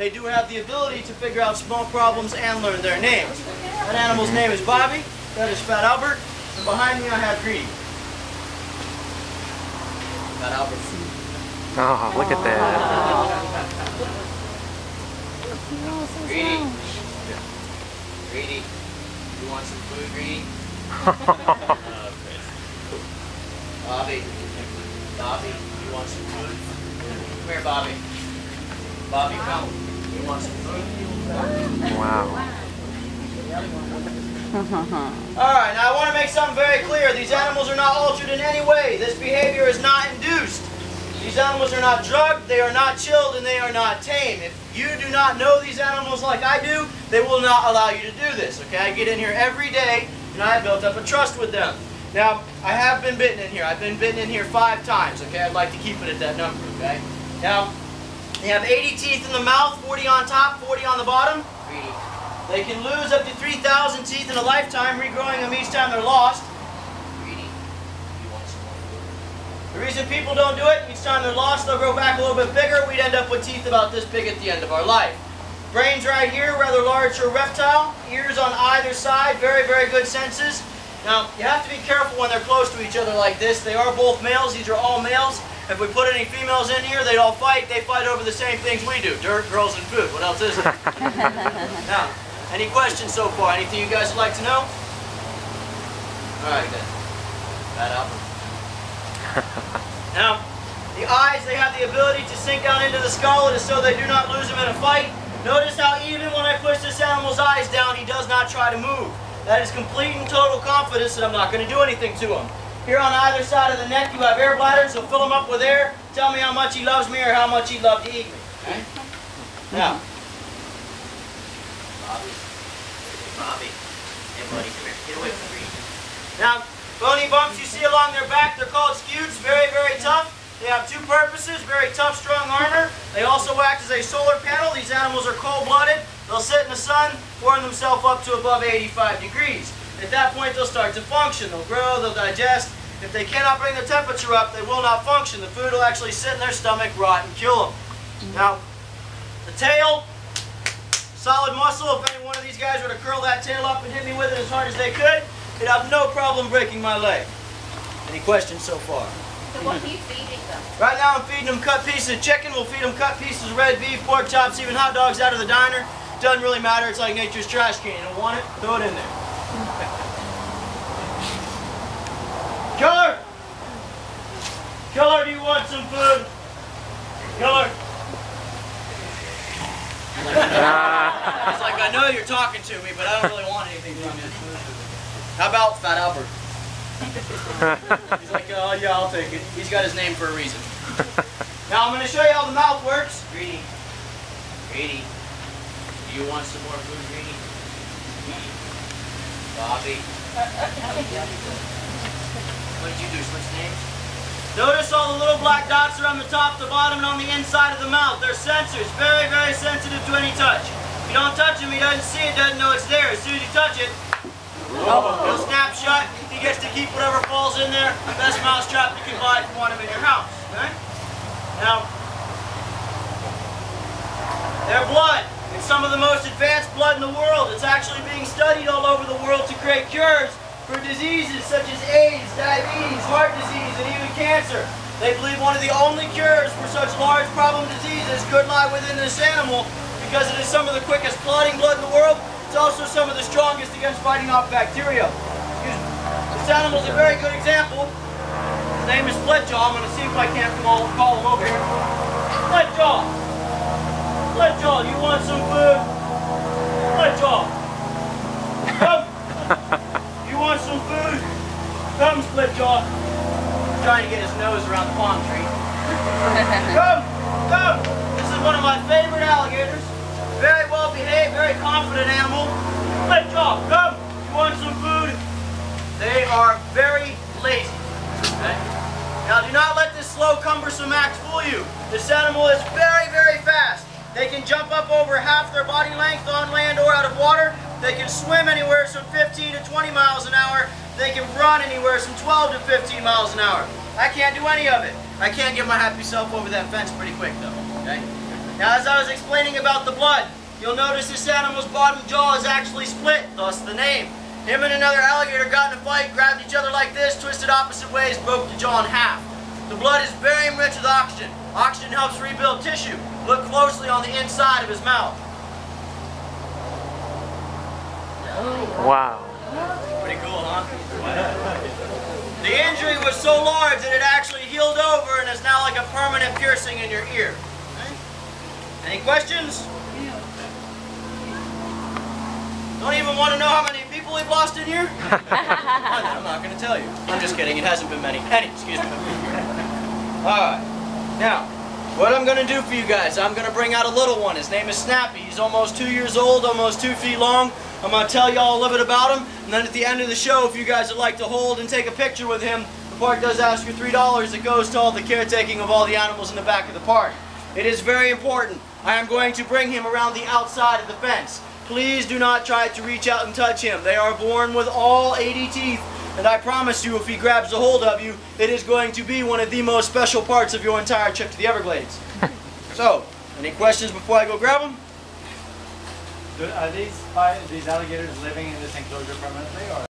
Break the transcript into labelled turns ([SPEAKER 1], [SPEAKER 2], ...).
[SPEAKER 1] they do have the ability to figure out small problems and learn their names. That animal's name is Bobby, that is Fat Albert, and behind me I have Greedy. Fat Albert.
[SPEAKER 2] Oh, look at that.
[SPEAKER 1] Greedy. Greedy. You want some food, Greedy? Bobby. Bobby, you want some food? Come here, Bobby. Bobby, come. You want some food?
[SPEAKER 2] Wow.
[SPEAKER 1] Alright, now I want to make something very clear. These animals are not altered in any way. This behavior is not induced. These animals are not drugged, they are not chilled, and they are not tame. If you do not know these animals like I do, they will not allow you to do this. Okay, I get in here every day, and I have built up a trust with them. Now, I have been bitten in here. I've been bitten in here 5 times, okay? I'd like to keep it at that number, okay? Now, they have 80 teeth in the mouth, 40 on top, 40 on the bottom. They can lose up to 3,000 teeth in a lifetime, regrowing them each time they're lost. The reason people don't do it, each time they're lost, they'll grow back a little bit bigger. We'd end up with teeth about this big at the end of our life. Brains right here, rather large for a reptile. Ears on either side, very, very good senses. Now, you have to be careful when they're close to each other like this. They are both males. These are all males. If we put any females in here, they'd all fight. They fight over the same things we do. Dirt, girls, and food. What else is it? Now, any questions so far? Anything you guys would like to know? All right, then. That up. Now, the eyes, they have the ability to sink down into the skull. It is so they do not lose them in a fight. Notice how even when I push this animal's eyes down, he does not try to move. That is complete and total confidence that I'm not going to do anything to him. Here on either side of the neck, you have air bladders, so fill them up with air. Tell me how much he loves me or how much he'd love to eat me. Okay? Now, Bobby. Hey, buddy, come here. Get away from me. Now, bony bumps you see along their back, they're called scutes. Very, very tough. They have 2 purposes, very tough, strong armor. They also act as a solar panel. These animals are cold-blooded. They'll sit in the sun, warm themselves up to above 85 degrees. At that point, they'll start to function. They'll grow, they'll digest. If they cannot bring the temperature up, they will not function. The food will actually sit in their stomach, rot, and kill them. Now, the tail, solid muscle. If any one of these guys were to curl that tail up and hit me with it as hard as they could, they'd have no problem breaking my leg. Any questions so far?
[SPEAKER 3] So what are you feeding them?
[SPEAKER 1] Right now I'm feeding them cut pieces of chicken. We'll feed them cut pieces of red beef, pork chops, even hot dogs out of the diner. Doesn't really matter. It's like nature's trash can. You don't want it? Throw it in there. Killer! Killer, do you want some food? Killer! It's like, I know you're talking to me, but I don't really want anything from you. How about Fat Albert? He's like, oh yeah, I'll take it. He's got his name for a reason. Now I'm going to show you how the mouth works. Greedy. Greedy. Do you want some more food, Greedy? Bobby. What did you do? Switch names? Notice all the little black dots are on the top, the bottom, and on the inside of the mouth. They're sensors. Very, very sensitive to any touch. If you don't touch him, he doesn't see it, doesn't know it's there. As soon as you touch it, he'll snap shut. He gets to keep whatever falls in there. Best mousetrap you can buy if you want him in your house. Okay? Now, their blood. It's some of the most advanced blood in the world. It's actually being studied all over the world to create cures for diseases such as AIDS, diabetes, heart disease, and even cancer. They believe one of the only cures for such large problem diseases could lie within this animal because it is some of the quickest clotting blood in the world. It's also some of the strongest against fighting off bacteria. This animal is a very good example. His name is Split-Jaw. I'm going to see if I can't call him over here. Split-Jaw. Split-Jaw, you want some food? Split-Jaw. Come. You want some food? Come, Split-Jaw. He's trying to get his nose around the palm tree. Come. Come. This is one of my favorite alligators. Very well behaved, very confident animal. Split-Jaw, come. You want some food? They are very lazy. Okay? Now do not let this slow, cumbersome act fool you. This animal is very, very fast. They can jump up over half their body length on land or out of water. They can swim anywhere from 15 to 20 miles an hour. They can run anywhere from 12 to 15 miles an hour. I can't do any of it. I can't get my happy self over that fence pretty quick though. Okay? Now, as I was explaining about the blood, you'll notice this animal's bottom jaw is actually split, thus the name. Him and another alligator got in a fight, grabbed each other like this, twisted opposite ways, broke the jaw in half. The blood is very rich with oxygen. Oxygen helps rebuild tissue. Look closely on the inside of his mouth.
[SPEAKER 2] Wow.
[SPEAKER 1] Pretty cool, huh? The injury was so large that it actually healed over and is now like a permanent piercing in your ear. Any questions? Don't even want to know how many people we've lost in here? I'm not going to tell you. I'm just kidding. It hasn't been many. Excuse me. Alright. Now, what I'm going to do for you guys, I'm going to bring out a little one. His name is Snappy. He's almost 2 years old, almost 2 feet long. I'm going to tell y'all a little bit about him. And then at the end of the show, if you guys would like to hold and take a picture with him, the park does ask you $3 that goes to all the caretaking of all the animals in the back of the park. It is very important. I am going to bring him around the outside of the fence. Please do not try to reach out and touch him. They are born with all 80 teeth, and I promise you if he grabs a hold of you, it is going to be one of the most special parts of your entire trip to the Everglades. So, any questions before I go grab him?
[SPEAKER 4] Are these alligators living in this enclosure permanently, or?